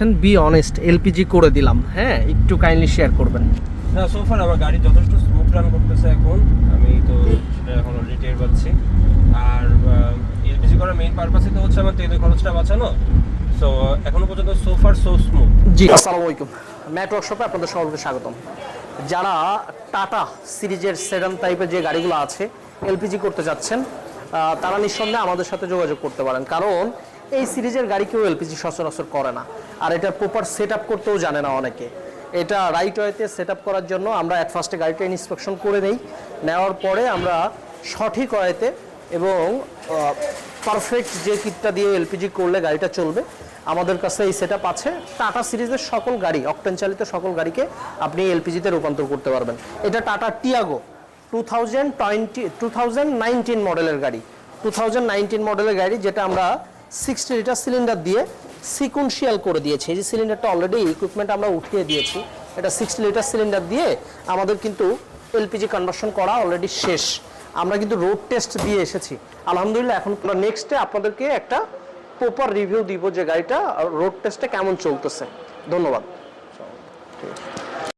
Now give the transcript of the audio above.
চাচ্ছেন, be honest, LPG করে দিলাম, হ্যাঁ একটু কাইন্ডলি শেয়ার করবেন। না সোফার আমার গাড়ি যথেষ্ট স্মুথ রান করতেছে এখন, আমি তো সেটা এখন অলরেডি টের পাচ্ছি। আর এলপিজি করার মেইন পারপাসই তো হচ্ছে আমার তেলের খরচটা বাঁচানো। সো এখনো পর্যন্ত সোফার সো স্মুথ। জি আসসালামু আলাইকুম, ম্যাট ওয়ার্কশপে আপনাদের সকলকে স্বাগতম। যারা টাটা সিরিজের সেডান টাইপের যে গাড়িগুলো আছে এলপিজি করতে যাচ্ছেন, তারা নিঃসন্দেহে আমাদের সাথে যোগাযোগ করতে পারেন, কারণ এই সিরিজের গাড়ি কেউ এলপিজি সচরাচর করে না, আর এটা প্রপার সেট আপ করতেও জানে না অনেকে। এটা রাইট ওয়েতে সেট আপ করার জন্য আমরা অ্যাট ফার্স্টে গাড়িটা ইন্সপেকশন করে নেই, নেওয়ার পরে আমরা সঠিক ওয়েতে এবং পারফেক্ট যে কিটটা দিয়ে এলপিজি করলে গাড়িটা চলবে, আমাদের কাছে এই সেটআপ আছে। টাটা সিরিজের সকল গাড়ি, অকটেন চালিত সকল গাড়িকে আপনি এলপিজিতে রূপান্তর করতে পারবেন। এটা টাটা টিয়াগো 2019 মডেলের গাড়ি, 2019 মডেলের গাড়ি, যেটা আমরা 60 লিটার সিলিন্ডার দিয়ে সিকুয়েন্সিয়াল করে দিয়েছি। এই যে সিলিন্ডারটা অলরেডি ইকুইপমেন্ট আমরা উঠিয়ে দিয়েছি, এটা 60 লিটার সিলিন্ডার দিয়ে আমাদের কিন্তু এলপিজি কনভার্সন করা অলরেডি শেষ। আমরা কিন্তু রোড টেস্ট দিয়ে এসেছি আলহামদুলিল্লাহ। এখন আমরা নেক্সটে আপনাদেরকে একটা প্রপার রিভিউ দিব যে গাড়িটা রোড টেস্টে কেমন চলতেছে। ধন্যবাদ।